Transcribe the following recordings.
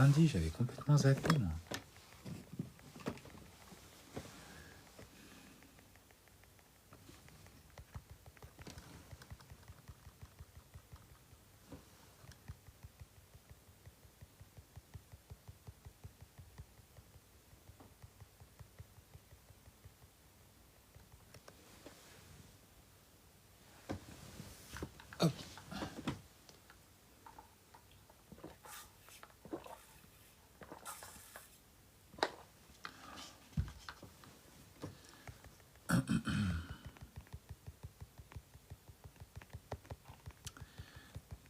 lundi, j'avais complètement zappé, moi. Hop.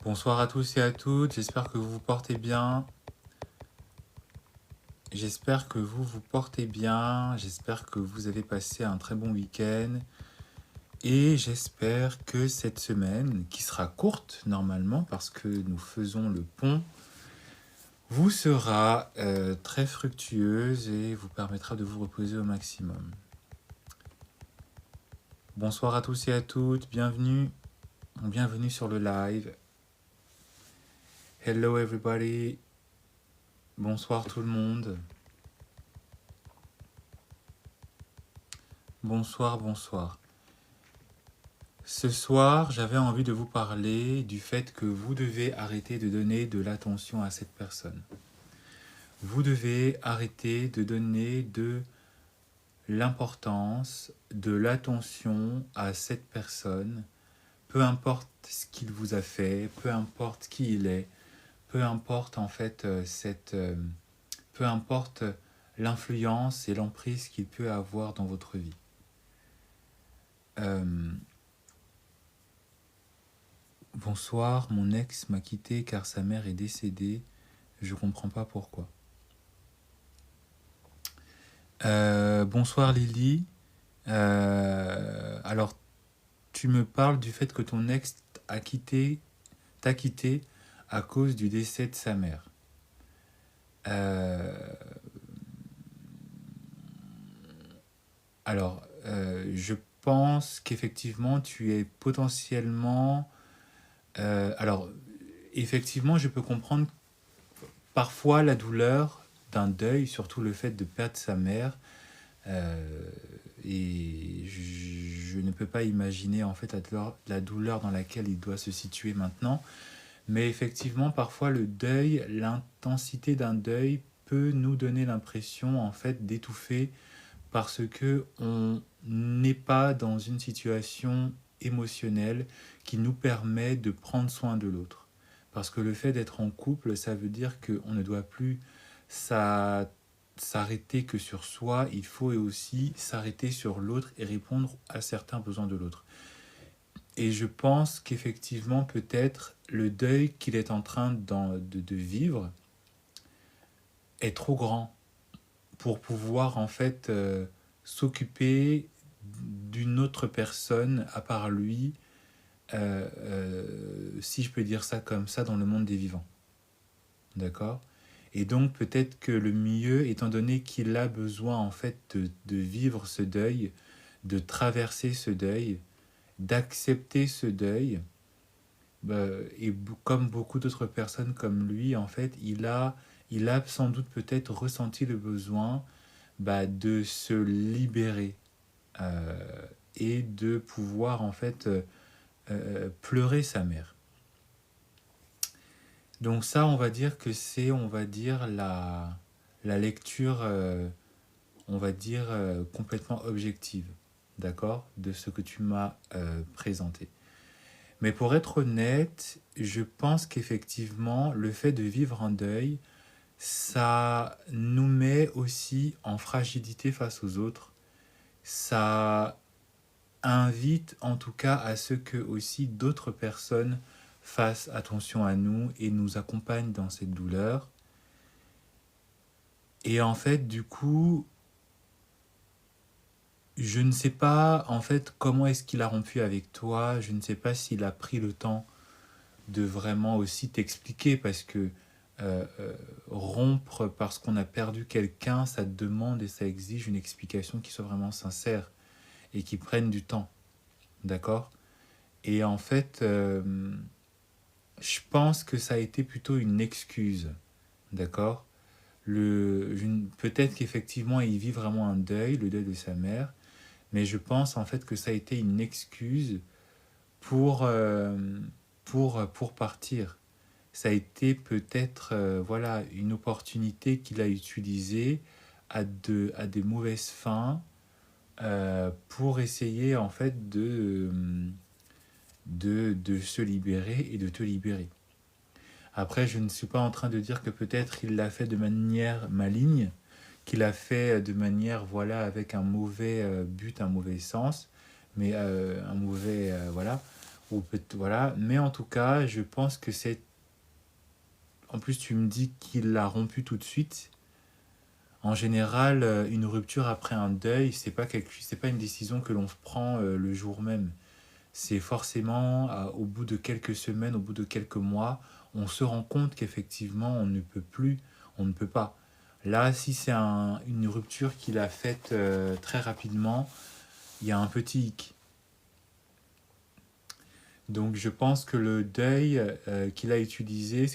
Bonsoir à tous et à toutes, j'espère que vous vous portez bien. J'espère que vous vous portez bien, j'espère que vous avez passé un très bon week-end. Et j'espère que cette semaine, qui sera courte normalement parce que nous faisons le pont, vous sera très fructueuse et vous permettra de vous reposer au maximum. Bonsoir à tous et à toutes, bienvenue sur le live. Hello everybody, bonsoir tout le monde. Bonsoir. Ce soir, j'avais envie de vous parler du fait que vous devez arrêter de donner de l'attention à cette personne. Vous devez arrêter de donner de l'importance, de l'attention à cette personne, peu importe ce qu'il vous a fait, peu importe qui il est, peu importe en fait peu importe l'influence et l'emprise qu'il peut avoir dans votre vie. Bonsoir, mon ex m'a quitté car sa mère est décédée, je comprends pas pourquoi. Bonsoir Lily. Alors, tu me parles du fait que ton ex t'a quitté à cause du décès de sa mère. Alors, je pense qu'effectivement, tu es potentiellement... alors, effectivement, je peux comprendre parfois la douleur d'un deuil, surtout le fait de perdre sa mère. Et je ne peux pas imaginer en fait la douleur dans laquelle il doit se situer maintenant. Mais effectivement, parfois le deuil, l'intensité d'un deuil peut nous donner l'impression en fait d'étouffer parce que on n'est pas dans une situation émotionnelle qui nous permet de prendre soin de l'autre. Parce que le fait d'être en couple, ça veut dire qu'on ne doit plus s'arrêter que sur soi, il faut aussi s'arrêter sur l'autre et répondre à certains besoins de l'autre. Et je pense qu'effectivement, peut-être, le deuil qu'il est en train de vivre est trop grand pour pouvoir en fait s'occuper d'une autre personne à part lui, si je peux dire ça comme ça, dans le monde des vivants. D'accord ? Et donc peut-être que le mieux, étant donné qu'il a besoin en fait de vivre ce deuil, de traverser ce deuil, d'accepter ce deuil, et comme beaucoup d'autres personnes comme lui, en fait, il a sans doute peut-être ressenti le besoin de se libérer et de pouvoir en fait pleurer sa mère. Donc ça, on va dire que c'est, on va dire, la lecture, on va dire, complètement objective, d'accord, de ce que tu m'as présenté. Mais pour être honnête, je pense qu'effectivement, le fait de vivre un deuil, ça nous met aussi en fragilité face aux autres. Ça invite en tout cas à ce que aussi d'autres personnes fassent attention à nous et nous accompagnent dans cette douleur. Et en fait, du coup, je ne sais pas en fait comment est-ce qu'il a rompu avec toi, je ne sais pas s'il a pris le temps de vraiment aussi t'expliquer parce que rompre parce qu'on a perdu quelqu'un, ça demande et ça exige une explication qui soit vraiment sincère et qui prenne du temps, d'accord ? Et en fait, je pense que ça a été plutôt une excuse, d'accord? Peut-être qu'effectivement, il vit vraiment un deuil, le deuil de sa mère, mais je pense en fait que ça a été une excuse pour, pour partir. Ça a été peut-être voilà, une opportunité qu'il a utilisée à des mauvaises fins pour essayer en fait de se libérer et de te libérer. Après, je ne suis pas en train de dire que peut-être il l'a fait de manière maligne, qu'il a fait de manière, voilà, avec un mauvais but, un mauvais sens, mais un mauvais, voilà, voilà. Mais en tout cas, je pense que c'est... En plus, tu me dis qu'il l'a rompu tout de suite. En général, une rupture après un deuil, c'est pas une décision que l'on prend le jour même. C'est forcément au bout de quelques semaines, au bout de quelques mois, on se rend compte qu'effectivement on ne peut plus, on ne peut pas. Là, si c'est une rupture qu'il a faite très rapidement, il y a un petit hic. Donc je pense que le deuil qu'il a utilisé,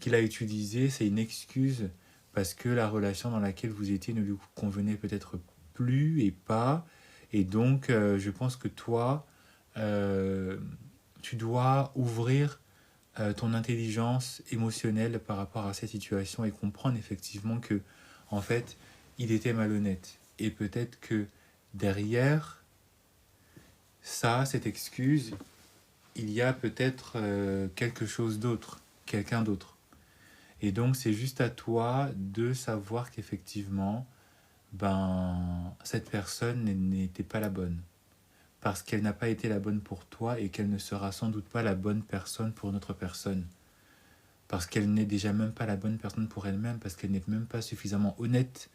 qu'il a utilisé, c'est une excuse parce que la relation dans laquelle vous étiez ne lui convenait peut-être plus et pas. Et donc je pense que toi, euh, tu dois ouvrir ton intelligence émotionnelle par rapport à cette situation et comprendre effectivement que, en fait, il était malhonnête. Et peut-être que derrière ça, cette excuse, il y a peut-être quelque chose d'autre, quelqu'un d'autre. Et donc, c'est juste à toi de savoir qu'effectivement, ben, cette personne n'était pas la bonne. Parce qu'elle n'a pas été la bonne pour toi et qu'elle ne sera sans doute pas la bonne personne pour notre personne. Parce qu'elle n'est déjà même pas la bonne personne pour elle-même, parce qu'elle n'est même pas suffisamment honnête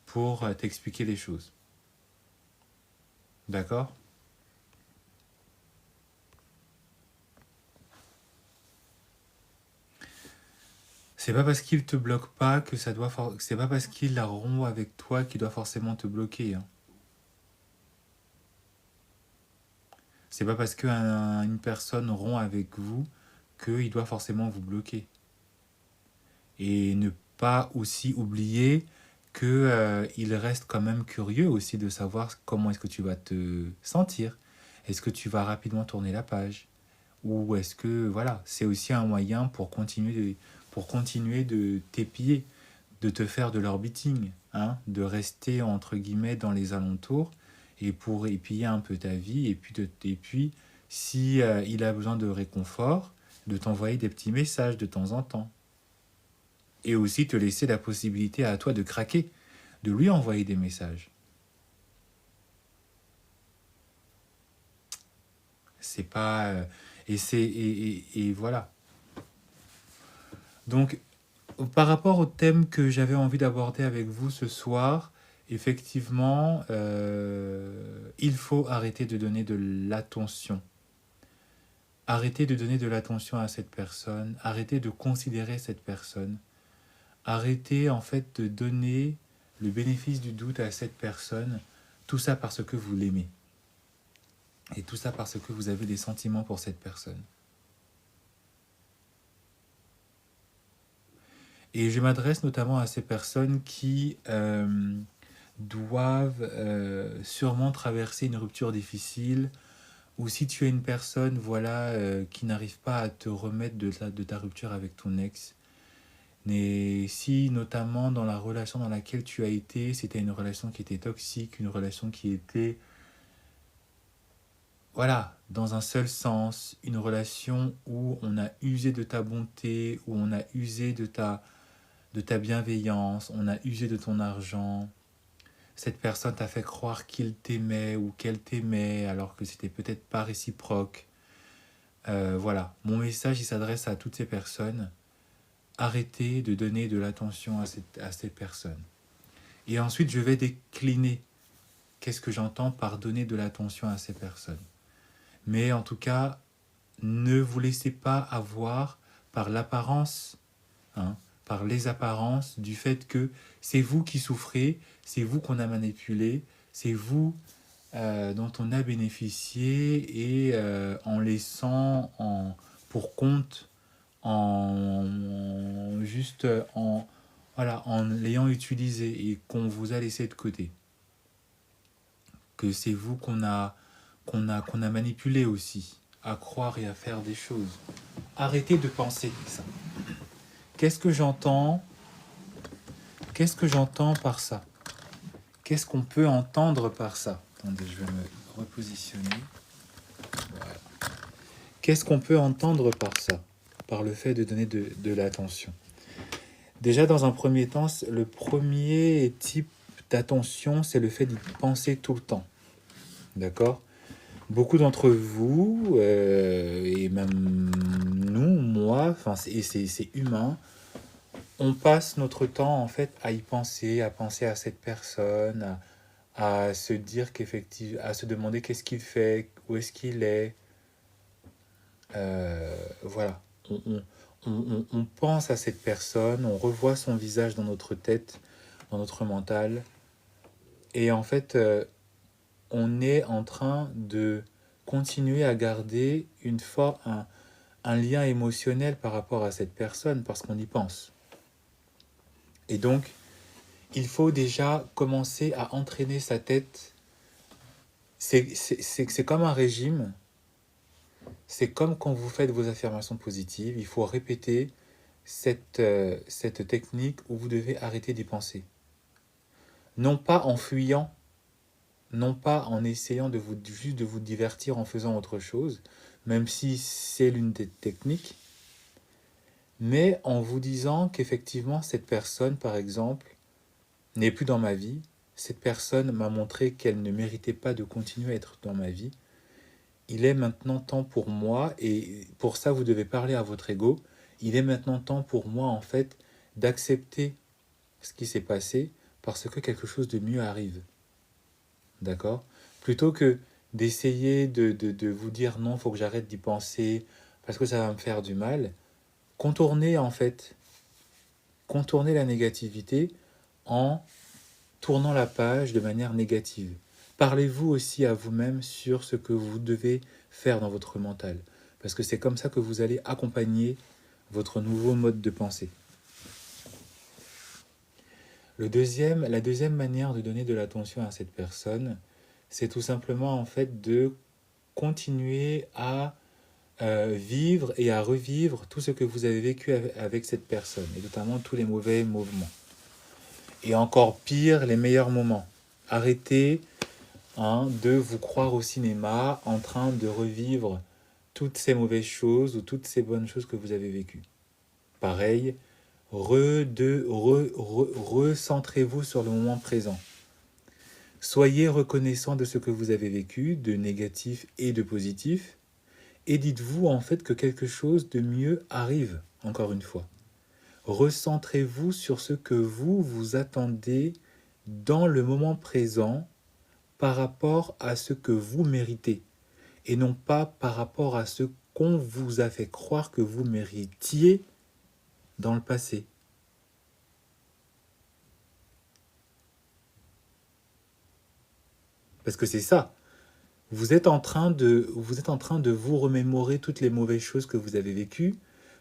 pour t'expliquer les choses. D'accord? C'est pas parce qu'il te bloque pas que ça doit c'est pas parce qu'il la rompt avec toi qu'il doit forcément te bloquer, hein. C'est pas parce qu'une personne rompt avec vous qu'il doit forcément vous bloquer. Et ne pas aussi oublier que il reste quand même curieux aussi de savoir comment est-ce que tu vas te sentir. Est-ce que tu vas rapidement tourner la page? Ou est-ce que voilà, c'est aussi un moyen pour continuer de t'épier, de te faire de l'orbiting, hein, de rester entre guillemets dans les alentours et pour épier un peu ta vie et puis si il a besoin de réconfort, de t'envoyer des petits messages de temps en temps et aussi te laisser la possibilité à toi de craquer, de lui envoyer des messages. C'est pas et voilà. Donc par rapport au thème que j'avais envie d'aborder avec vous ce soir, effectivement, il faut arrêter de donner de l'attention. Arrêter de donner de l'attention à cette personne, arrêter de considérer cette personne, arrêter en fait de donner le bénéfice du doute à cette personne, tout ça parce que vous l'aimez. Et tout ça parce que vous avez des sentiments pour cette personne. Et je m'adresse notamment à ces personnes qui doivent sûrement traverser une rupture difficile, ou si tu es une personne voilà, qui n'arrive pas à te remettre de ta rupture avec ton ex, mais si notamment dans la relation dans laquelle tu as été, c'était une relation qui était toxique, une relation qui était, voilà, dans un seul sens, une relation où on a usé de ta bonté, où on a usé de ta bienveillance, on a usé de ton argent, cette personne t'a fait croire qu'il t'aimait ou qu'elle t'aimait alors que c'était peut-être pas réciproque. Voilà, mon message il s'adresse à toutes ces personnes. Arrêtez de donner de l'attention à ces personnes. Et ensuite, je vais décliner qu'est-ce que j'entends par donner de l'attention à ces personnes. Mais en tout cas, ne vous laissez pas avoir par l'apparence, hein, par les apparences du fait que c'est vous qui souffrez, c'est vous qu'on a manipulé, c'est vous dont on a bénéficié et en laissant pour compte juste voilà, en l'ayant utilisé et qu'on vous a laissé de côté, que c'est vous qu'on a manipulé aussi à croire et à faire des choses. Arrêtez de penser ça. Qu'est-ce que j'entends? Qu'est-ce que j'entends par ça? Qu'est-ce qu'on peut entendre par ça? Attendez, je vais me repositionner. Voilà. Qu'est-ce qu'on peut entendre par ça? Par le fait de donner de l'attention. Déjà, dans un premier temps, le premier type d'attention, c'est le fait d'y penser tout le temps. D'accord? Beaucoup d'entre vous, et même nous, moi, enfin, c'est humain, on passe notre temps en fait à y penser, à penser à cette personne, à se dire qu'effectivement, à se demander qu'est-ce qu'il fait, où est-ce qu'il est. Voilà. On pense à cette personne, on revoit son visage dans notre tête, dans notre mental. Et en fait, on est en train de continuer à garder un lien émotionnel par rapport à cette personne parce qu'on y pense. Et donc, il faut déjà commencer à entraîner sa tête. C'est comme un régime. C'est comme quand vous faites vos affirmations positives. Il faut répéter cette technique où vous devez arrêter d'y penser. Non pas en fuyant, non pas en essayant juste de vous divertir en faisant autre chose, même si c'est l'une des techniques, mais en vous disant qu'effectivement cette personne, par exemple, n'est plus dans ma vie. Cette personne m'a montré qu'elle ne méritait pas de continuer à être dans ma vie. Il est maintenant temps pour moi, et pour ça vous devez parler à votre ego, il est maintenant temps pour moi en fait d'accepter ce qui s'est passé parce que quelque chose de mieux arrive. D'accord? Plutôt que d'essayer de vous dire non, il faut que j'arrête d'y penser parce que ça va me faire du mal, contournez en fait, contournez la négativité en tournant la page de manière négative. Parlez-vous aussi à vous-même sur ce que vous devez faire dans votre mental. Parce que c'est comme ça que vous allez accompagner votre nouveau mode de pensée. La deuxième manière de donner de l'attention à cette personne, c'est tout simplement en fait de continuer à vivre et à revivre tout ce que vous avez vécu avec cette personne, et notamment tous les mauvais mouvements. Et encore pire, les meilleurs moments. Arrêtez de vous croire au cinéma en train de revivre toutes ces mauvaises choses ou toutes ces bonnes choses que vous avez vécues. Pareil, recentrez-vous sur le moment présent. Soyez reconnaissant de ce que vous avez vécu, de négatif et de positif, et dites-vous en fait que quelque chose de mieux arrive, encore une fois. Recentrez-vous sur ce que vous attendez dans le moment présent par rapport à ce que vous méritez, et non pas par rapport à ce qu'on vous a fait croire que vous méritiez dans le passé. Parce que c'est ça. Vous êtes en train de vous remémorer toutes les mauvaises choses que vous avez vécues,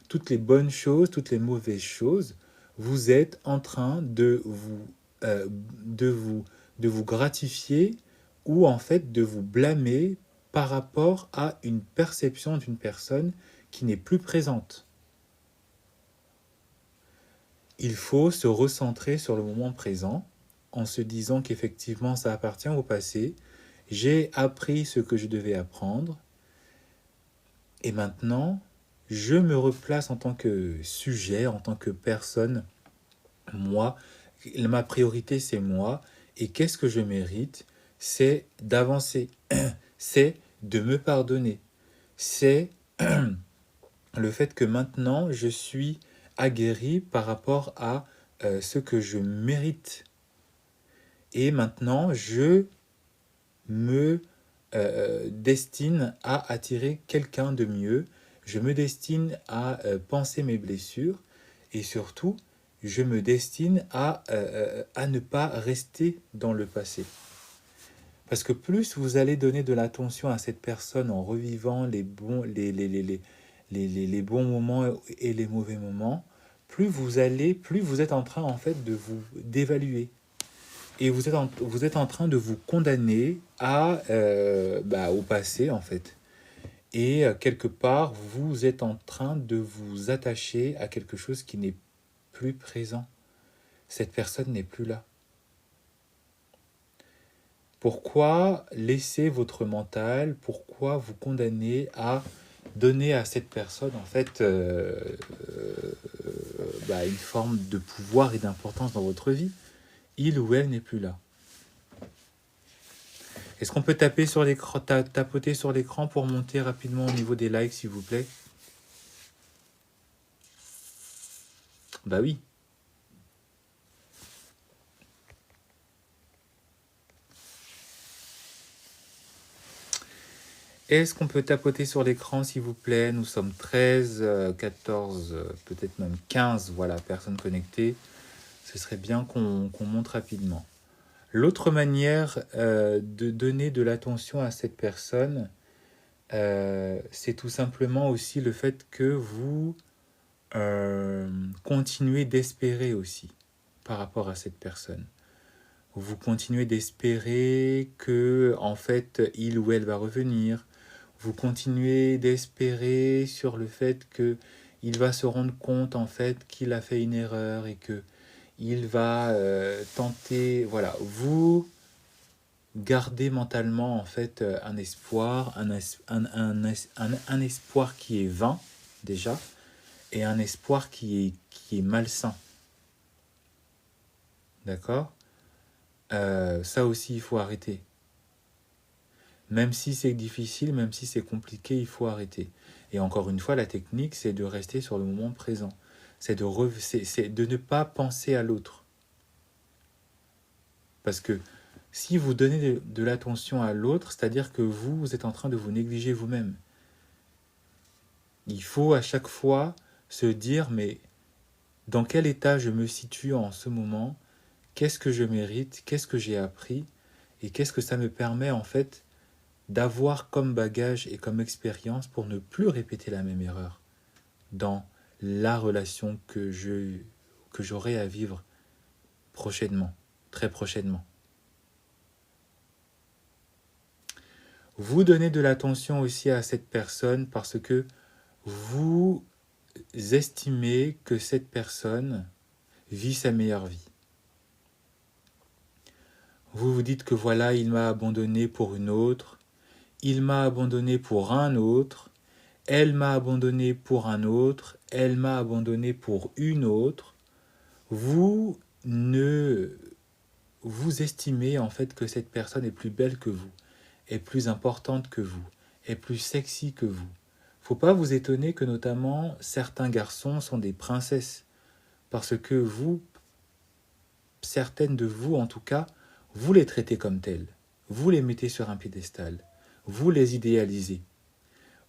toutes les bonnes choses, toutes les mauvaises choses. Vous êtes en train euh, de vous, de vous gratifier ou en fait de vous blâmer par rapport à une perception d'une personne qui n'est plus présente. Il faut se recentrer sur le moment présent en se disant qu'effectivement ça appartient au passé. J'ai appris ce que je devais apprendre et maintenant je me replace en tant que sujet, en tant que personne. Moi, ma priorité c'est moi et qu'est-ce que je mérite? C'est d'avancer, c'est de me pardonner, c'est le fait que maintenant je suis aguerri par rapport à ce que je mérite. Et maintenant, je me destine à attirer quelqu'un de mieux. Je me destine à penser mes blessures. Et surtout, je me destine à ne pas rester dans le passé. Parce que plus vous allez donner de l'attention à cette personne en revivant les bons moments et les mauvais moments, plus vous êtes en train en fait de vous d'évaluer. Et vous êtes en train de vous condamner au passé en fait. Et quelque part, vous êtes en train de vous attacher à quelque chose qui n'est plus présent. Cette personne n'est plus là. Pourquoi laisser votre mental, pourquoi vous condamner à donner à cette personne en fait une forme de pouvoir et d'importance dans votre vie? Il ou elle n'est plus là. Est-ce qu'on peut tapoter sur l'écran pour monter rapidement au niveau des likes, s'il vous plaît? Bah oui. Est-ce qu'on peut tapoter sur l'écran, s'il vous plaît? Nous sommes 13, 14, peut-être même 15 personnes connectées. Ce serait bien qu'on monte rapidement. L'autre manière de donner de l'attention à cette personne, c'est tout simplement aussi le fait que vous continuez d'espérer aussi par rapport à cette personne. Vous continuez d'espérer que en fait il ou elle va revenir. Vous continuez d'espérer sur le fait que il va se rendre compte en fait qu'il a fait une erreur et que il va tenter. Voilà, vous gardez mentalement en fait un espoir, un espoir qui est vain déjà, et un espoir qui est malsain. D'accord? Ça aussi, il faut arrêter. Même si c'est difficile, même si c'est compliqué, il faut arrêter. Et encore une fois, la technique, c'est de rester sur le moment présent. C'est de ne pas penser à l'autre. Parce que si vous donnez de l'attention à l'autre, c'est-à-dire que vous êtes en train de vous négliger vous-même. Il faut à chaque fois se dire, mais dans quel état je me situe en ce moment? Qu'est-ce que je mérite? Qu'est-ce que j'ai appris? Et qu'est-ce que ça me permet en fait d'avoir comme bagage et comme expérience pour ne plus répéter la même erreur dans la relation que j'aurai à vivre prochainement, très prochainement. Vous donnez de l'attention aussi à cette personne parce que vous estimez que cette personne vit sa meilleure vie. Vous vous dites que voilà, il m'a abandonné pour une autre, il m'a abandonné pour un autre, elle m'a abandonné pour un autre, elle m'a abandonné pour une autre. Vous estimez en fait que cette personne est plus belle que vous, est plus importante que vous, est plus sexy que vous. Faut pas vous étonner que notamment certains garçons sont des princesses, parce que vous, certaines de vous en tout cas, vous les traitez comme telles, vous les mettez sur un piédestal, vous les idéalisez.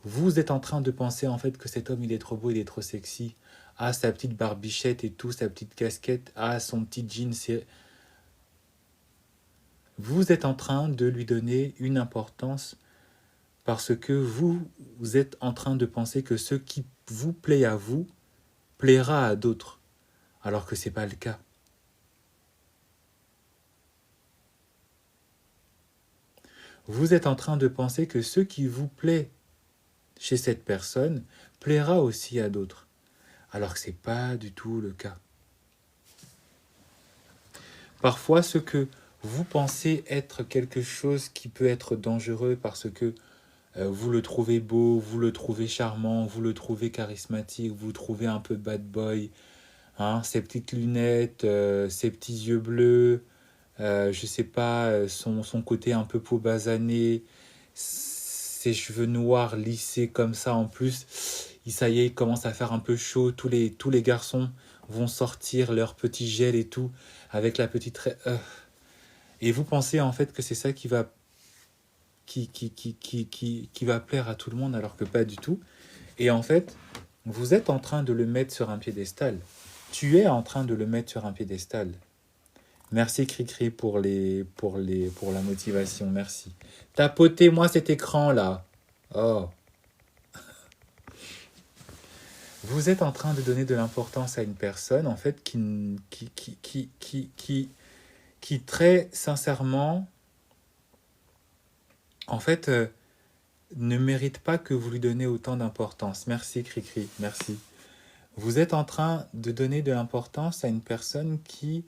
Vous êtes en train de penser en fait que cet homme il est trop beau, il est trop sexy, ah sa petite barbichette et tout, sa petite casquette, ah son petit jean, vous êtes en train de lui donner une importance parce que vous êtes en train de penser que ce qui vous plaît à vous plaira à d'autres, alors que ce n'est pas le cas. Vous êtes en train de penser que ce qui vous plaît chez cette personne plaira aussi à d'autres, alors que ce n'est pas du tout le cas. Parfois, ce que vous pensez être quelque chose qui peut être dangereux parce que vous le trouvez beau, vous le trouvez charmant, vous le trouvez charismatique, vous le trouvez un peu bad boy, hein, ses petites lunettes, ses petits yeux bleus, je sais pas, son côté un peu peau basanée, ses cheveux noirs lissés comme ça en plus, ça y est, il commence à faire un peu chaud, tous les garçons vont sortir leur petit gel et tout, avec la petite... Et vous pensez en fait que c'est ça qui va plaire à tout le monde, alors que pas du tout. Et en fait, vous êtes en train de le mettre sur un piédestal. Tu es en train de le mettre sur un piédestal. Merci Cricri pour la motivation, merci. Tapotez-moi cet écran là. Oh. Vous êtes en train de donner de l'importance à une personne, en fait, qui très sincèrement, en fait, ne mérite pas que vous lui donnez autant d'importance. Merci, Cricri, merci. Vous êtes en train de donner de l'importance à une personne qui,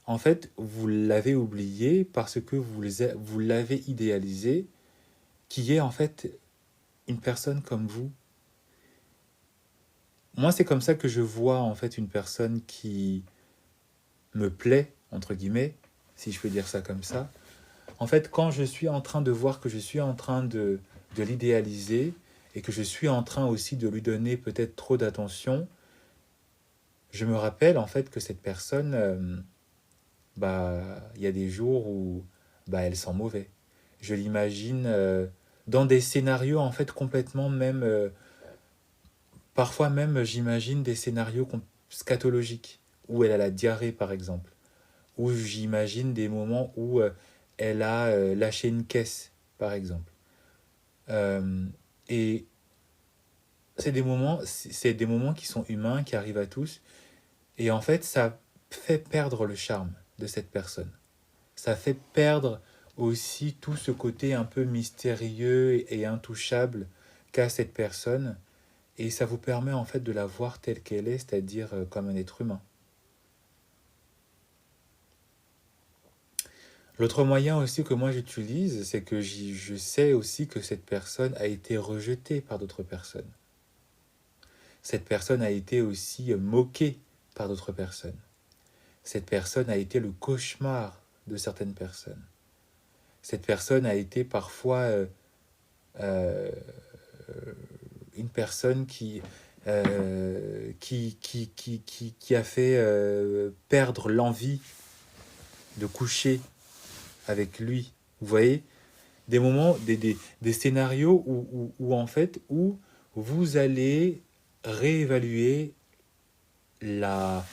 en fait, vous l'avez oubliée parce que vous l'avez idéalisée, qui est en fait une personne comme vous. Moi, c'est comme ça que je vois en fait une personne qui me plaît, entre guillemets, si je peux dire ça comme ça. En fait, quand je suis en train de voir que je suis en train de l'idéaliser et que je suis en train aussi de lui donner peut-être trop d'attention, je me rappelle en fait que cette personne, bah, il y a des jours où bah, elle sent mauvais. Je l'imagine dans des scénarios en fait complètement même, parfois même j'imagine des scénarios scatologiques, où elle a la diarrhée par exemple, où j'imagine des moments où elle a lâché une caisse par exemple. Euh, et c'est des moments qui sont humains, qui arrivent à tous, et en fait ça fait perdre le charme de cette personne. Ça fait perdre aussi tout ce côté un peu mystérieux et intouchable qu'a cette personne, et ça vous permet en fait de la voir telle qu'elle est, c'est-à-dire comme un être humain. L'autre moyen aussi que moi j'utilise, c'est que je sais aussi que cette personne a été rejetée par d'autres personnes. Cette personne a été aussi moquée par d'autres personnes. Cette personne a été le cauchemar de certaines personnes. Cette personne a été parfois euh, une personne qui a fait perdre l'envie de coucher avec lui. Vous voyez, des moments, des scénarios où en fait, où vous allez réévaluer la,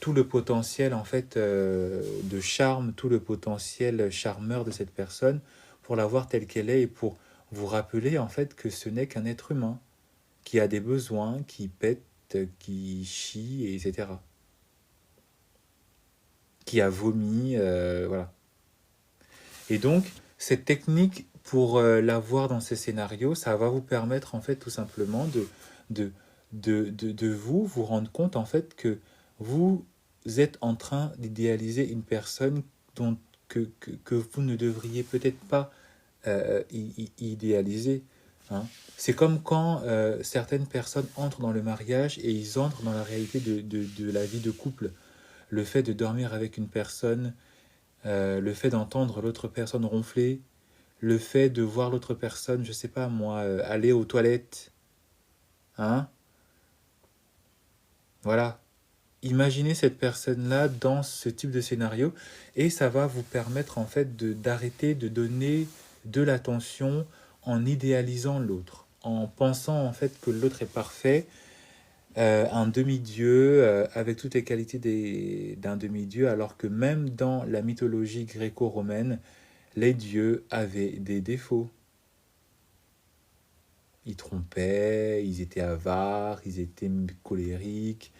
tout le potentiel en fait de charme, tout le potentiel charmeur de cette personne pour la voir telle qu'elle est et pour vous rappeler en fait que ce n'est qu'un être humain qui a des besoins, qui pète, qui chie, etc. Qui a vomi, voilà. Et donc, cette technique, pour l'avoir dans ces scénarios, ça va vous permettre, en fait, tout simplement de, de vous rendre compte, en fait, que vous êtes en train d'idéaliser une personne dont, que vous ne devriez peut-être pas idéaliser. Hein. C'est comme quand certaines personnes entrent dans le mariage et ils entrent dans la réalité de la vie de couple. Le fait de dormir avec une personne, le fait d'entendre l'autre personne ronfler, le fait de voir l'autre personne, je sais pas moi, aller aux toilettes, hein, voilà. Imaginez cette personne-là dans ce type de scénario et ça va vous permettre en fait d'arrêter de donner de l'attention en idéalisant l'autre, en pensant en fait que l'autre est parfait, un demi-dieu avec toutes les qualités d'un demi-dieu, alors que même dans la mythologie gréco-romaine, les dieux avaient des défauts. Ils trompaient, ils étaient avares, ils étaient colériques.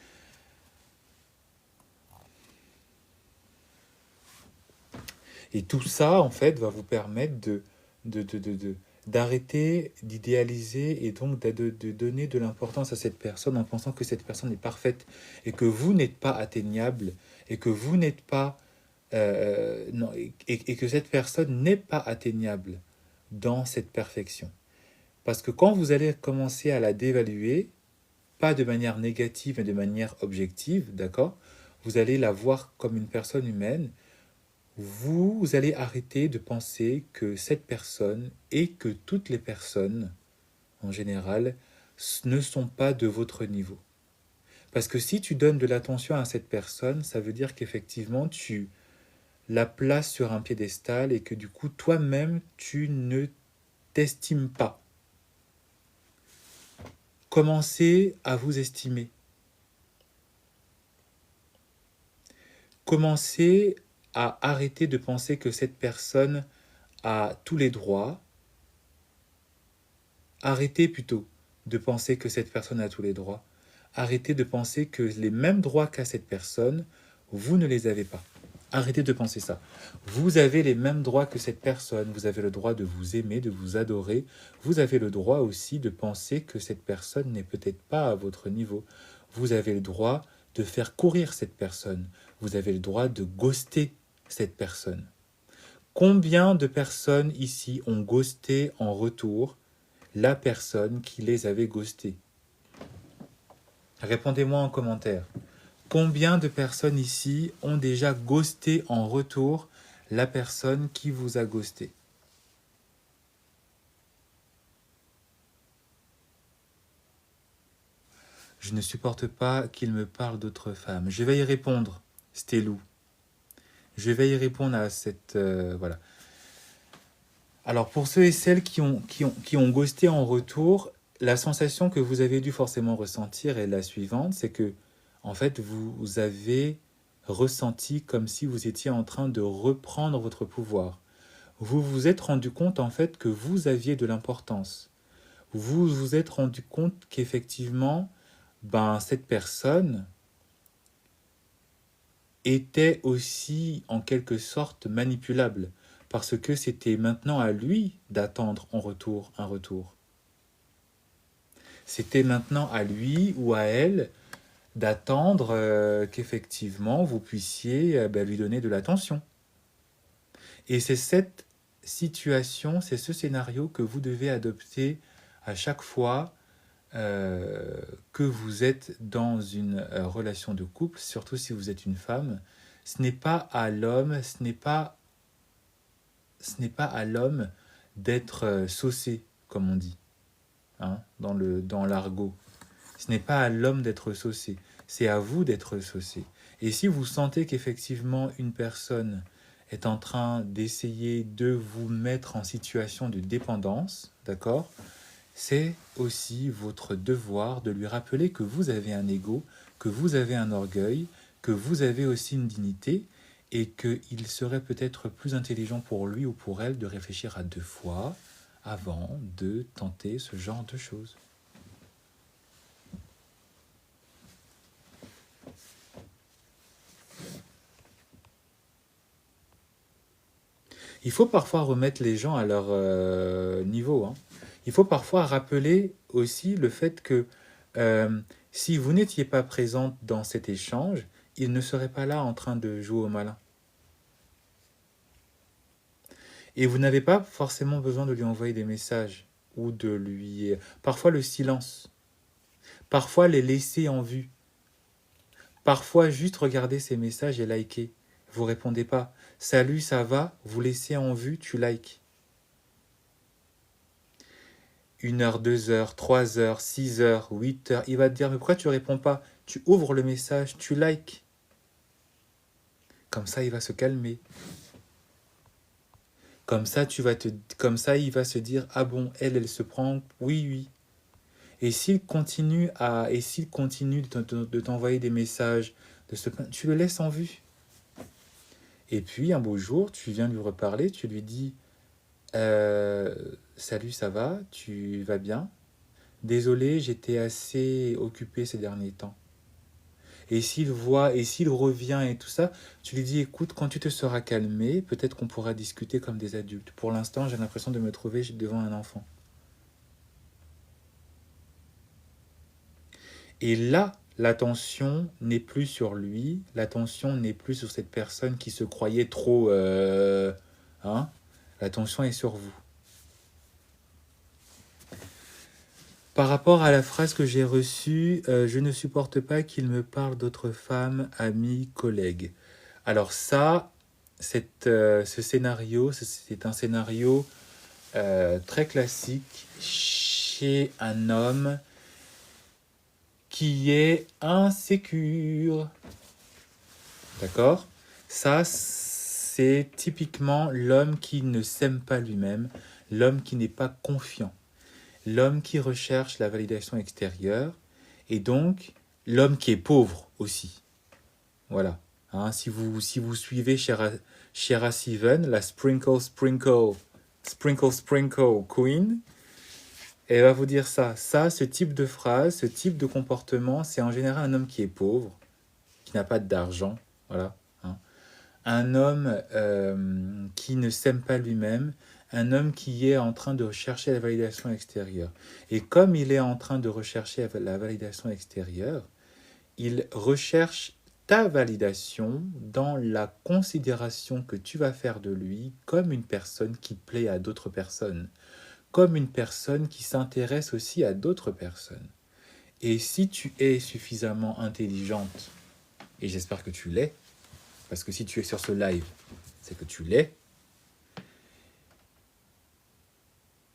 Et tout ça, en fait, va vous permettre d'arrêter d'idéaliser et donc de donner de l'importance à cette personne en pensant que cette personne est parfaite et que vous n'êtes pas atteignable et que vous n'êtes pas non, et que cette personne n'est pas atteignable dans cette perfection. Parce que quand vous allez commencer à la dévaluer, pas de manière négative mais de manière objective, d'accord, vous allez la voir comme une personne humaine, vous allez arrêter de penser que cette personne et que toutes les personnes, en général, ne sont pas de votre niveau. Parce que si tu donnes de l'attention à cette personne, ça veut dire qu'effectivement, tu la places sur un piédestal et que du coup, toi-même, tu ne t'estimes pas. Commencez à vous estimer. Commencez à arrêter de penser que cette personne a tous les droits. Arrêtez plutôt de penser que cette personne a tous les droits. Arrêtez de penser que les mêmes droits qu'a cette personne, vous ne les avez pas. Arrêtez de penser ça. Vous avez les mêmes droits que cette personne. Vous avez le droit de vous aimer, de vous adorer. Vous avez le droit aussi de penser que cette personne n'est peut-être pas à votre niveau. Vous avez le droit de faire courir cette personne. Vous avez le droit de ghoster cette personne. Combien de personnes ici ont ghosté en retour la personne qui les avait ghostés? Répondez-moi en commentaire. Combien de personnes ici ont déjà ghosté en retour la personne qui vous a ghosté? Je ne supporte pas qu'il me parle d'autres femmes. Je vais y répondre, Stélou. Je vais y répondre à cette... voilà. Alors, pour ceux et celles qui ont ghosté en retour, la sensation que vous avez dû forcément ressentir est la suivante, c'est que, en fait, vous avez ressenti comme si vous étiez en train de reprendre votre pouvoir. Vous vous êtes rendu compte, en fait, que vous aviez de l'importance. Vous vous êtes rendu compte qu'effectivement, cette personne était aussi, en quelque sorte, manipulable. Parce que c'était maintenant à lui d'attendre en retour un retour. C'était maintenant à lui ou à elle d'attendre qu'effectivement vous puissiez lui donner de l'attention. Et c'est cette situation, c'est ce scénario que vous devez adopter à chaque fois que vous êtes dans une relation de couple, surtout si vous êtes une femme. Ce n'est pas à l'homme, ce n'est pas à l'homme d'être saucé, comme on dit, hein, dans l'argot. Ce n'est pas à l'homme d'être saucé, c'est à vous d'être saucé. Et si vous sentez qu'effectivement une personne est en train d'essayer de vous mettre en situation de dépendance, d'accord, c'est aussi votre devoir de lui rappeler que vous avez un ego, que vous avez un orgueil, que vous avez aussi une dignité, et qu'il serait peut-être plus intelligent pour lui ou pour elle de réfléchir à 2 fois avant de tenter ce genre de choses. Il faut parfois remettre les gens à leur niveau, hein. Il faut parfois rappeler aussi le fait que si vous n'étiez pas présente dans cet échange, il ne serait pas là en train de jouer au malin. Et vous n'avez pas forcément besoin de lui envoyer des messages ou de lui... Parfois le silence, parfois les laisser en vue, parfois juste regarder ses messages et liker. Vous répondez pas. Salut, ça va? Vous laissez en vue, tu likes. 1 heure, 2 heures, 3 heures, 6 heures, 8 heures. Il va te dire, mais pourquoi tu réponds pas? Tu ouvres le message, tu likes. Comme ça, il va se calmer. Comme ça, il va se dire, ah bon, elle se prend, oui, oui. Et s'il continue de t'envoyer des messages, tu le laisses en vue. Et puis, un beau jour, tu viens lui reparler, tu lui dis, salut, ça va? Tu vas bien? Désolé, j'étais assez occupé ces derniers temps. Et s'il revient et tout ça, tu lui dis, écoute, quand tu te seras calmé, peut-être qu'on pourra discuter comme des adultes. Pour l'instant, j'ai l'impression de me trouver devant un enfant. Et là, l'attention n'est plus sur lui, l'attention n'est plus sur cette personne qui se croyait trop... hein, l'attention est sur vous. Par rapport à la phrase que j'ai reçue, je ne supporte pas qu'il me parle d'autres femmes, amis, collègues. Alors ça, ce scénario, c'est un scénario très classique chez un homme qui est insécure. D'accord? Ça, c'est typiquement l'homme qui ne s'aime pas lui-même, l'homme qui n'est pas confiant, l'homme qui recherche la validation extérieure, et donc l'homme qui est pauvre aussi. Voilà. Hein, si vous suivez Shera Seven, la Sprinkle Queen, Elle va vous dire ça. Ça, ce type de phrase, ce type de comportement, c'est en général un homme qui est pauvre, qui n'a pas d'argent, voilà. Hein. Un homme qui ne s'aime pas lui-même, un homme qui est en train de rechercher la validation extérieure. Et comme il est en train de rechercher la validation extérieure, il recherche ta validation dans la considération que tu vas faire de lui comme une personne qui plaît à d'autres personnes, comme une personne qui s'intéresse aussi à d'autres personnes. Et si tu es suffisamment intelligente, et j'espère que tu l'es, parce que si tu es sur ce live, c'est que tu l'es,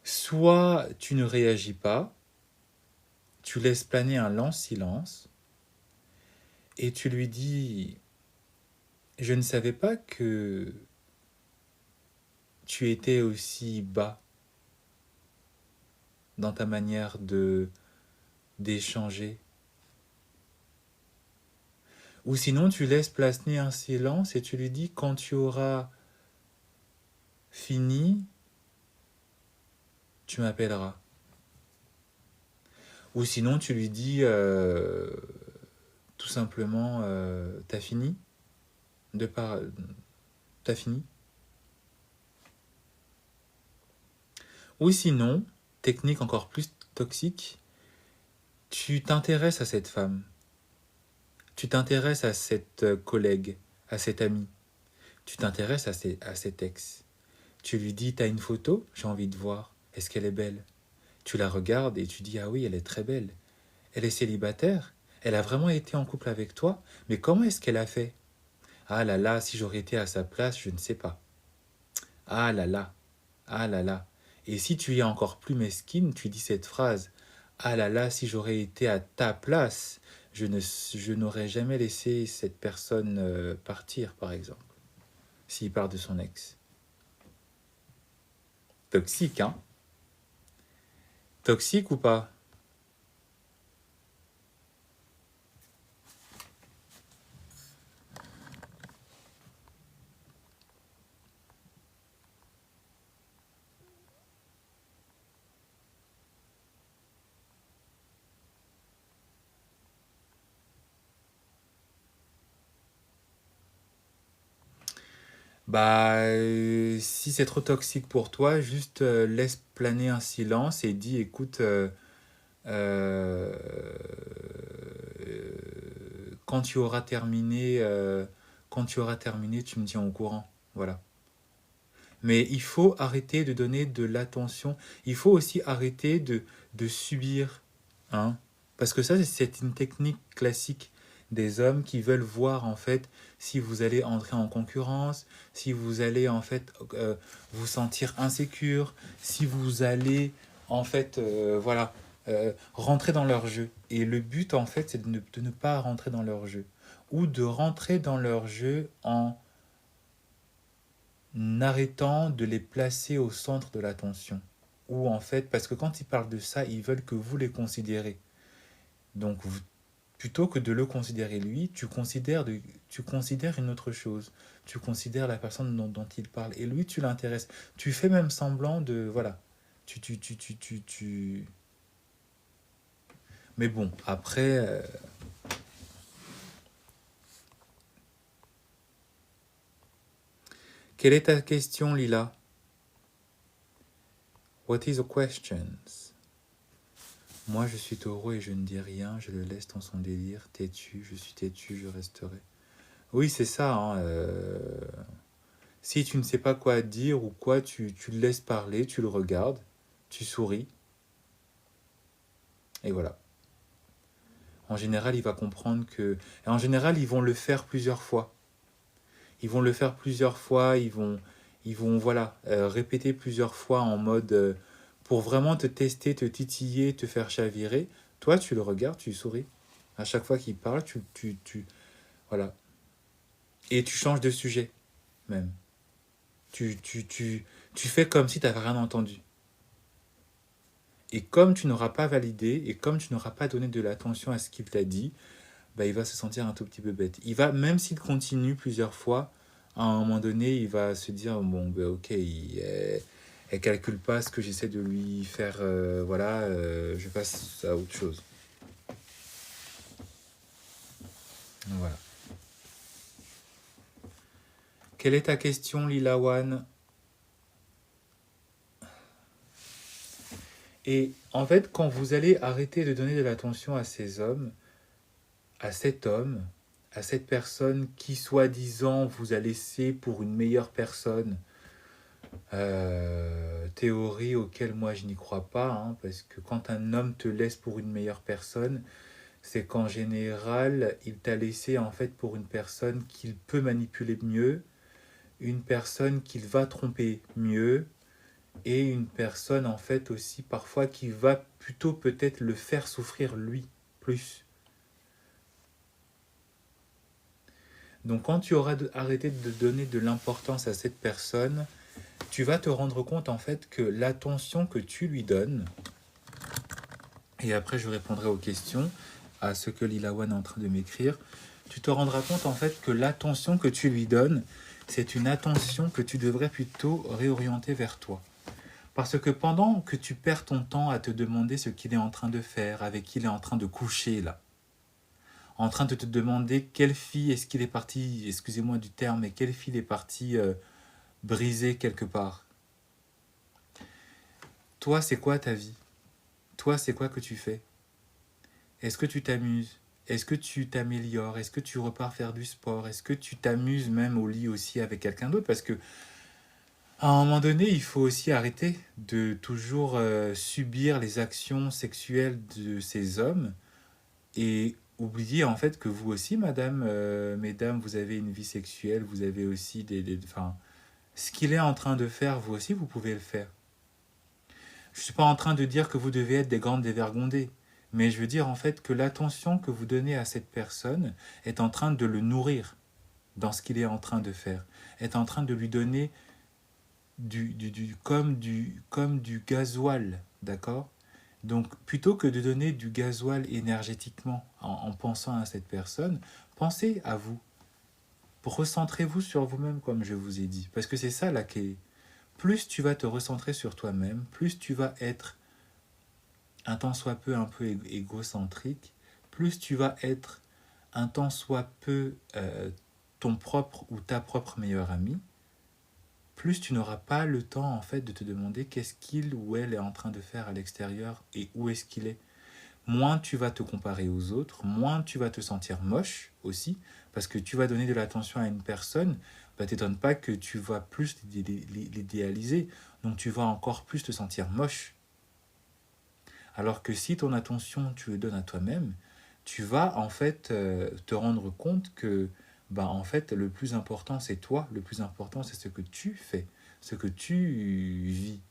soit tu ne réagis pas, tu laisses planer un lent silence, et tu lui dis, je ne savais pas que tu étais aussi bas dans ta manière d'échanger. Ou sinon, tu laisses planer un silence et tu lui dis, quand tu auras fini, tu m'appelleras. Ou sinon, tu lui dis tout simplement, t'as fini T'as fini. Ou sinon, technique encore plus toxique, tu t'intéresses à cette femme, tu t'intéresses à cette collègue, à cet ami, tu t'intéresses à cet ex. Tu lui dis, t'as une photo, j'ai envie de voir, est-ce qu'elle est belle? Tu la regardes et tu dis, ah oui, elle est très belle. Elle est célibataire, elle a vraiment été en couple avec toi, mais comment est-ce qu'elle a fait? Ah là là, si j'aurais été à sa place, je ne sais pas. Ah là là, ah là là. Et si tu es encore plus mesquine, tu dis cette phrase. Ah là là, si j'aurais été à ta place, je n'aurais jamais laissé cette personne partir, par exemple, s'il part de son ex. Toxique, hein? Toxique ou pas? Si c'est trop toxique pour toi, juste laisse planer un silence et dis, écoute, euh, quand tu auras terminé, tu me tiens au courant. Voilà. Mais il faut arrêter de donner de l'attention. Il faut aussi arrêter de subir. Hein. Parce que ça, c'est une technique classique des hommes qui veulent voir en fait si vous allez entrer en concurrence, si vous allez en fait vous sentir insécure, si vous allez en fait rentrer dans leur jeu. Et le but en fait c'est de ne pas rentrer dans leur jeu ou de rentrer dans leur jeu en arrêtant de les placer au centre de l'attention. Ou en fait, parce que quand ils parlent de ça, ils veulent que vous les considérez. Donc, plutôt que de le considérer lui, tu considères une autre chose. Tu considères la personne dont il parle. Et lui, tu l'intéresses. Tu fais même semblant de... Voilà. Tu... Mais bon, après... Quelle est ta question, Lila? What is the questions? Moi, je suis taureau et je ne dis rien, je le laisse dans son délire, têtu, je suis têtu, je resterai. Oui, c'est ça. Hein, si tu ne sais pas quoi dire ou quoi, tu le laisses parler, tu le regardes, tu souris, et voilà. En général, il va comprendre que... Et en général, ils vont le faire plusieurs fois. Ils vont le faire plusieurs fois, ils vont voilà, répéter plusieurs fois en mode... pour vraiment te tester, te titiller, te faire chavirer. Toi, tu le regardes, tu souris. À chaque fois qu'il parle, voilà. Et tu changes de sujet, même. Tu fais comme si tu n'avais rien entendu. Et comme tu n'auras pas validé, et comme tu n'auras pas donné de l'attention à ce qu'il t'a dit, il va se sentir un tout petit peu bête. Il va, même s'il continue plusieurs fois, à un moment donné, il va se dire, bon, ok, Elle calcule pas ce que j'essaie de lui faire, voilà, je passe à autre chose. Voilà. Quelle est ta question, Lilawan? Et en fait, quand vous allez arrêter de donner de l'attention à ces hommes, à cet homme, à cette personne qui, soi-disant, vous a laissé pour une meilleure personne, théorie auquel moi je n'y crois pas, hein, parce que quand un homme te laisse pour une meilleure personne, c'est qu'en général, il t'a laissé en fait pour une personne qu'il peut manipuler mieux, une personne qu'il va tromper mieux, et une personne en fait aussi parfois qui va plutôt peut-être le faire souffrir lui plus. Donc quand tu auras arrêté de donner de l'importance à cette personne, tu vas te rendre compte en fait que l'attention que tu lui donnes, et après je répondrai aux questions, à ce que Lilawan est en train de m'écrire, tu te rendras compte en fait que l'attention que tu lui donnes, c'est une attention que tu devrais plutôt réorienter vers toi. Parce que pendant que tu perds ton temps à te demander ce qu'il est en train de faire, avec qui il est en train de coucher là, en train de te demander quelle fille est-ce qu'il est parti, excusez-moi du terme, mais quelle fille est partie briser quelque part. Toi, c'est quoi ta vie? Toi, c'est quoi que tu fais? Est-ce que tu t'amuses? Est-ce que tu t'améliores? Est-ce que tu repars faire du sport? Est-ce que tu t'amuses même au lit aussi avec quelqu'un d'autre? Parce que à un moment donné, il faut aussi arrêter de toujours subir les actions sexuelles de ces hommes et oublier en fait que vous aussi, madame, mesdames, vous avez une vie sexuelle, vous avez aussi enfin, ce qu'il est en train de faire, vous aussi, vous pouvez le faire. Je ne suis pas en train de dire que vous devez être des grandes dévergondées, mais je veux dire en fait que l'attention que vous donnez à cette personne est en train de le nourrir dans ce qu'il est en train de faire, est en train de lui donner comme du gasoil, d'accord? Donc, plutôt que de donner du gasoil énergétiquement en pensant à cette personne, pensez à vous. Recentrez-vous sur vous-même, comme je vous ai dit. Parce que c'est ça la clé. Plus tu vas te recentrer sur toi-même, plus tu vas être un tant soit peu un peu égocentrique, plus tu vas être un tant soit peu ton propre ou ta propre meilleure amie, plus tu n'auras pas le temps en fait de te demander qu'est-ce qu'il ou elle est en train de faire à l'extérieur et où est-ce qu'il est. Moins tu vas te comparer aux autres, moins tu vas te sentir moche aussi, parce que tu vas donner de l'attention à une personne, bah, t'étonne pas que tu vas plus l'idéaliser, donc tu vas encore plus te sentir moche. Alors que si ton attention tu le donnes à toi-même, tu vas en fait te rendre compte que bah, en fait le plus important c'est toi, le plus important c'est ce que tu fais, ce que tu vis.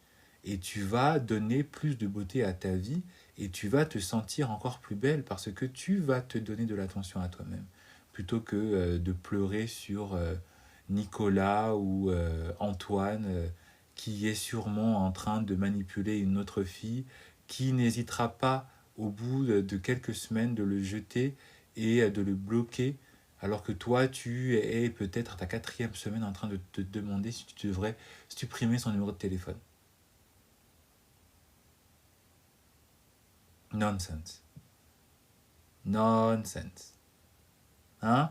Et tu vas donner plus de beauté à ta vie et tu vas te sentir encore plus belle parce que tu vas te donner de l'attention à toi-même. Plutôt que de pleurer sur Nicolas ou Antoine qui est sûrement en train de manipuler une autre fille qui n'hésitera pas au bout de quelques semaines de le jeter et de le bloquer alors que toi tu es peut-être à ta 4e semaine en train de te demander si tu devrais supprimer son numéro de téléphone. Nonsense. Nonsense. Hein?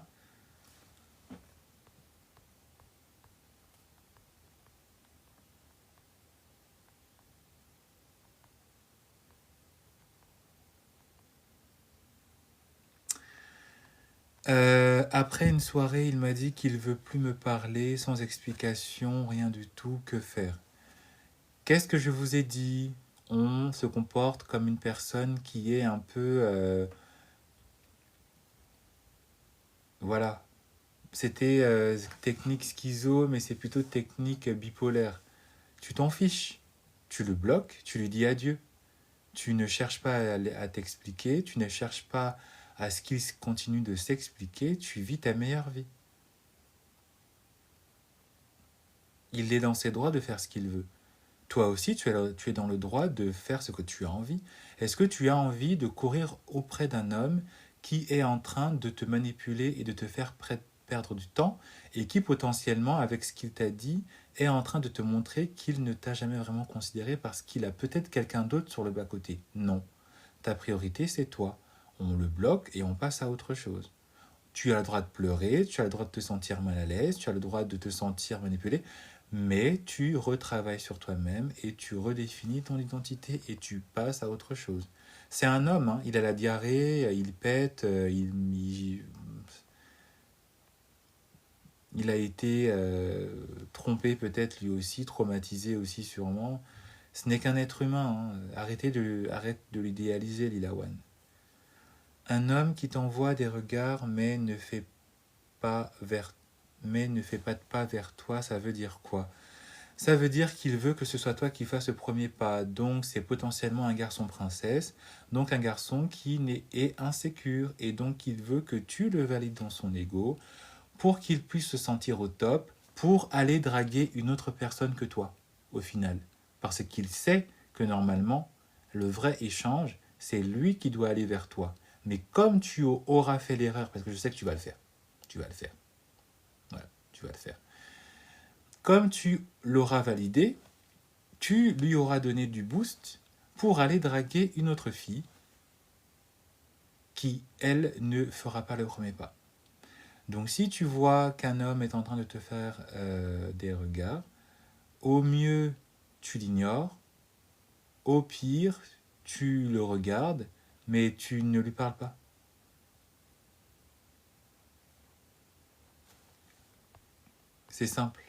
Après une soirée, il m'a dit qu'il veut plus me parler, sans explication, rien du tout, que faire? Qu'est-ce que je vous ai dit? On se comporte comme une personne qui est un peu... voilà. C'était technique schizo, mais c'est plutôt technique bipolaire. Tu t'en fiches. Tu le bloques, tu lui dis adieu. Tu ne cherches pas à t'expliquer, tu ne cherches pas à ce qu'il continue de s'expliquer, tu vis ta meilleure vie. Il est dans ses droits de faire ce qu'il veut. Toi aussi, tu es dans le droit de faire ce que tu as envie. Est-ce que tu as envie de courir auprès d'un homme qui est en train de te manipuler et de te faire perdre du temps et qui potentiellement, avec ce qu'il t'a dit, est en train de te montrer qu'il ne t'a jamais vraiment considéré parce qu'il a peut-être quelqu'un d'autre sur le bas-côté. Non. Ta priorité, c'est toi. On le bloque et on passe à autre chose. Tu as le droit de pleurer, tu as le droit de te sentir mal à l'aise, tu as le droit de te sentir manipulé, mais tu retravailles sur toi-même et tu redéfinis ton identité et tu passes à autre chose. C'est un homme, hein, il a la diarrhée, il pète, il a été trompé peut-être lui aussi, traumatisé aussi sûrement. Ce n'est qu'un être humain, hein. Arrête de l'idéaliser, Lilawan. Un homme qui t'envoie des regards pas vers, mais ne fait pas de pas vers toi, ça veut dire quoi? Ça veut dire qu'il veut que ce soit toi qui fasses le premier pas. Donc, c'est potentiellement un garçon princesse. Donc, un garçon est insécure. Et donc, il veut que tu le valides dans son ego pour qu'il puisse se sentir au top pour aller draguer une autre personne que toi, au final. Parce qu'il sait que normalement, le vrai échange, c'est lui qui doit aller vers toi. Mais comme tu auras fait l'erreur, parce que je sais que tu vas le faire, tu vas le faire. Voilà, tu vas le faire. Comme tu l'auras validé, tu lui auras donné du boost pour aller draguer une autre fille qui, elle, ne fera pas le premier pas. Donc si tu vois qu'un homme est en train de te faire des regards, au mieux, tu l'ignores, au pire, tu le regardes, mais tu ne lui parles pas. C'est simple.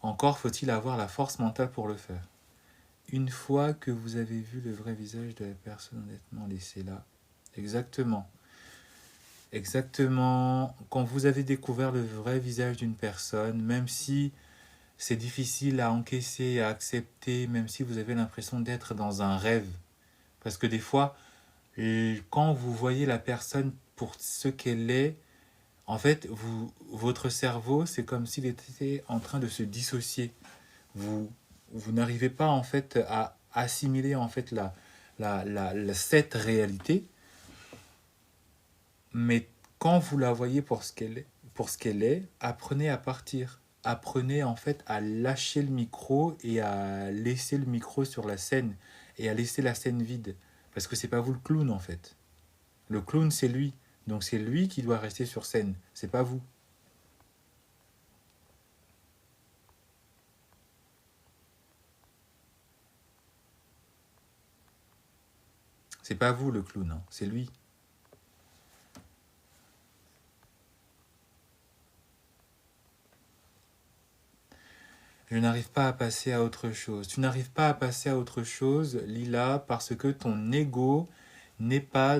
Encore faut-il avoir la force mentale pour le faire. Une fois que vous avez vu le vrai visage de la personne, honnêtement, laissez-la. Exactement. Exactement. Quand vous avez découvert le vrai visage d'une personne, même si c'est difficile à encaisser, à accepter, même si vous avez l'impression d'être dans un rêve. Parce que des fois, quand vous voyez la personne pour ce qu'elle est, en fait, votre cerveau, c'est comme s'il était en train de se dissocier. Vous n'arrivez pas en fait à assimiler en fait cette réalité, mais quand vous la voyez pour ce qu'elle est, apprenez à partir. Apprenez en fait à lâcher le micro et à laisser le micro sur la scène et à laisser la scène vide. Parce que c'est pas vous le clown en fait. Le clown c'est lui. Donc c'est lui qui doit rester sur scène. C'est pas vous. C'est pas vous le clown, hein. C'est lui. Je n'arrive pas à passer à autre chose. Tu n'arrives pas à passer à autre chose, Lila, parce que ton ego n'est pas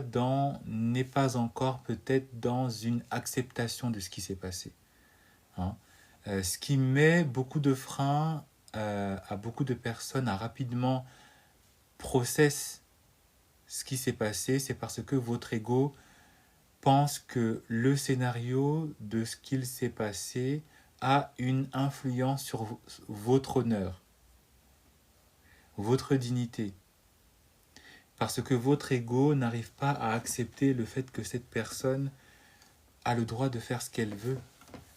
encore peut-être dans une acceptation de ce qui s'est passé. Hein. Ce qui met beaucoup de freins à beaucoup de personnes à rapidement process ce qui s'est passé, c'est parce que votre ego pense que le scénario de ce qu'il s'est passé a une influence sur votre honneur, votre dignité. Parce que votre ego n'arrive pas à accepter le fait que cette personne a le droit de faire ce qu'elle veut.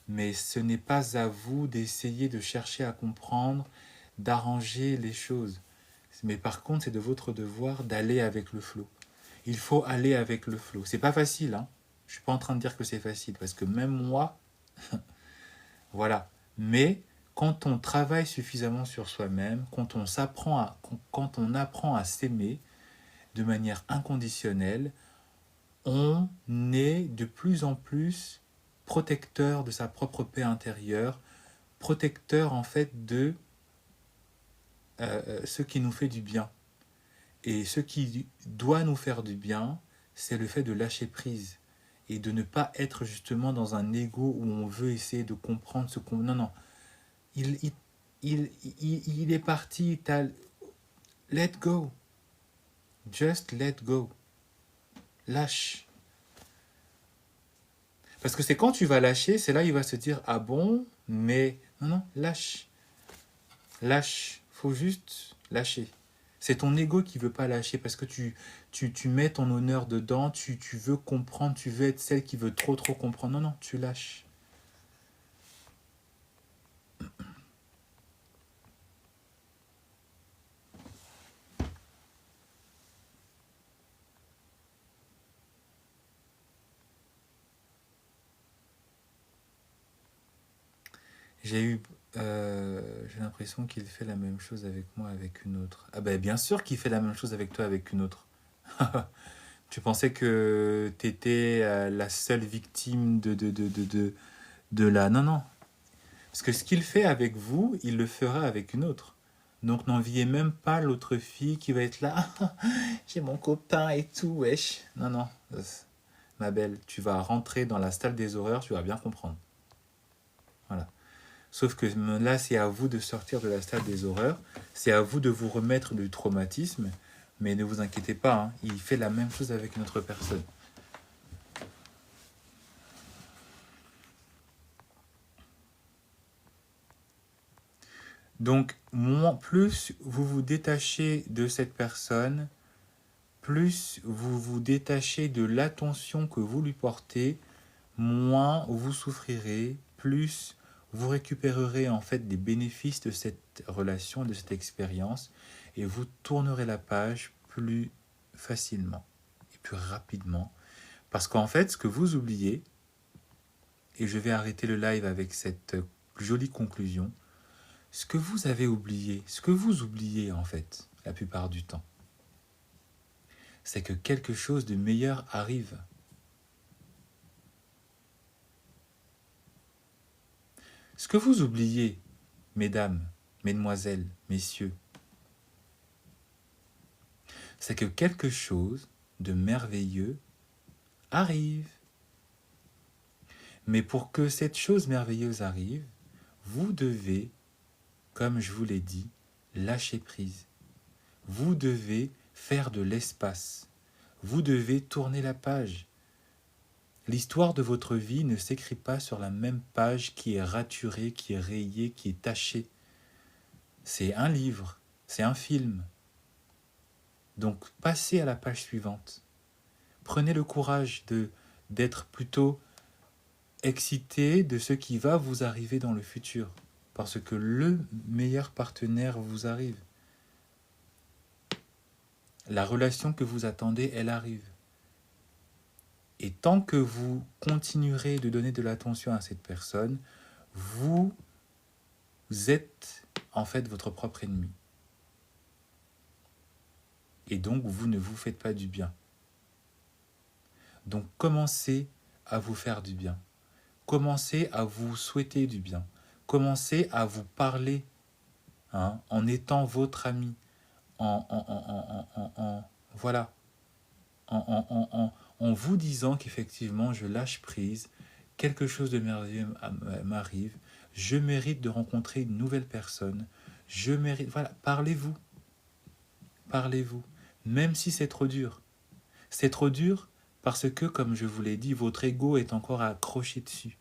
Mais ce n'est pas à vous d'essayer de chercher à comprendre, d'arranger les choses. Mais par contre, c'est de votre devoir d'aller avec le flot. Il faut aller avec le flot. C'est pas facile, hein. Je suis pas en train de dire que c'est facile, parce que même moi, voilà. Mais quand on travaille suffisamment sur soi-même, quand on apprend à s'aimer de manière inconditionnelle, on est de plus en plus protecteur de sa propre paix intérieure, protecteur en fait de ce qui nous fait du bien. Et ce qui doit nous faire du bien, c'est le fait de lâcher prise et de ne pas être justement dans un ego où on veut essayer de comprendre ce qu'on... Non, non. Il, il, il est parti. Let go. Just let go. Lâche. Parce que c'est quand tu vas lâcher, c'est là il va se dire ah bon, mais non, non, lâche. Lâche. Faut juste lâcher. C'est ton ego qui veut pas lâcher parce que tu mets ton honneur dedans, tu veux comprendre, tu veux être celle qui veut trop comprendre. Non, non, tu lâches. J'ai eu... j'ai l'impression qu'il fait la même chose avec moi avec une autre. Ah ben bien sûr qu'il fait la même chose avec toi avec une autre. Tu pensais que t'étais la seule victime de la... Non, non. Parce que ce qu'il fait avec vous, il le fera avec une autre. Donc n'enviez même pas l'autre fille qui va être là. J'ai mon copain et tout, wesh. Non, non. Ma belle, tu vas rentrer dans la salle des horreurs, tu vas bien comprendre. Voilà. Sauf que là, c'est à vous de sortir de la salle des horreurs. C'est à vous de vous remettre du traumatisme. Mais ne vous inquiétez pas, hein, il fait la même chose avec une autre personne. Donc, plus vous vous détachez de cette personne, plus vous vous détachez de l'attention que vous lui portez, moins vous souffrirez, plus vous récupérerez en fait des bénéfices de cette relation, de cette expérience, et vous tournerez la page plus facilement et plus rapidement. Parce qu'en fait, ce que vous oubliez, et je vais arrêter le live avec cette jolie conclusion, ce que vous avez oublié, ce que vous oubliez en fait, la plupart du temps, c'est que quelque chose de meilleur arrive. Ce que vous oubliez, mesdames, mesdemoiselles, messieurs, c'est que quelque chose de merveilleux arrive. Mais pour que cette chose merveilleuse arrive, vous devez, comme je vous l'ai dit, lâcher prise. Vous devez faire de l'espace. Vous devez tourner la page. L'histoire de votre vie ne s'écrit pas sur la même page qui est raturée, qui est rayée, qui est tachée. C'est un livre, c'est un film. Donc passez à la page suivante. Prenez le courage d'être plutôt excité de ce qui va vous arriver dans le futur. Parce que le meilleur partenaire vous arrive. La relation que vous attendez, elle arrive. Et tant que vous continuerez de donner de l'attention à cette personne, vous êtes en fait votre propre ennemi. Et donc, vous ne vous faites pas du bien. Donc, commencez à vous faire du bien. Commencez à vous souhaiter du bien. Commencez à vous parler en étant votre ami. Voilà. En vous disant qu'effectivement, je lâche prise, quelque chose de merveilleux m'arrive, je mérite de rencontrer une nouvelle personne, je mérite... Voilà, parlez-vous. Parlez-vous. Même si c'est trop dur. C'est trop dur parce que, comme je vous l'ai dit, votre ego est encore accroché dessus.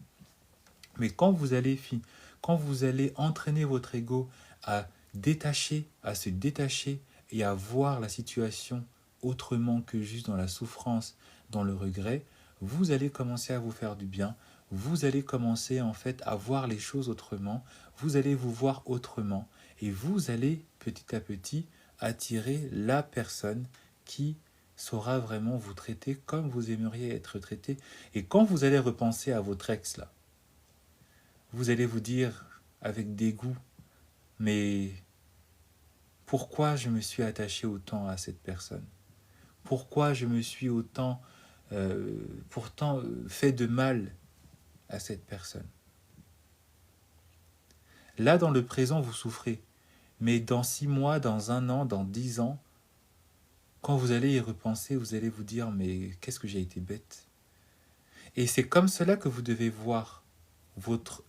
Mais quand vous allez entraîner votre ego à se détacher et à voir la situation autrement que juste dans la souffrance, dans le regret, vous allez commencer à vous faire du bien, vous allez commencer en fait à voir les choses autrement, vous allez vous voir autrement et vous allez petit à petit attirer la personne qui saura vraiment vous traiter comme vous aimeriez être traité. Et quand vous allez repenser à votre ex là, vous allez vous dire avec dégoût, mais pourquoi je me suis attaché autant à cette personne? Pourquoi je me suis pourtant fait de mal à cette personne? Là, dans le présent, vous souffrez. Mais dans 6 mois, dans 1 an, dans 10 ans, quand vous allez y repenser, vous allez vous dire, mais qu'est-ce que j'ai été bête? Et c'est comme cela que vous devez voir votre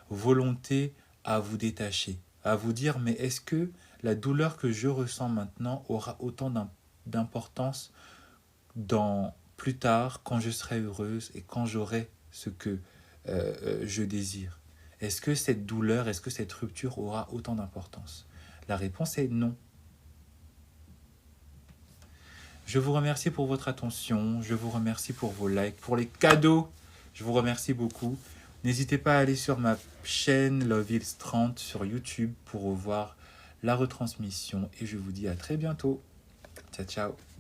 volonté à vous détacher, à vous dire, mais est-ce que la douleur que je ressens maintenant aura autant d'importance dans plus tard, quand je serai heureuse et quand j'aurai ce que je désire? Est-ce que cette douleur, est-ce que cette rupture aura autant d'importance? La réponse est non. Je vous remercie pour votre attention. Je vous remercie pour vos likes, pour les cadeaux. Je vous remercie beaucoup. N'hésitez pas à aller sur ma chaîne Love Hills 30 sur YouTube pour revoir la retransmission. Et je vous dis à très bientôt. Ciao, ciao.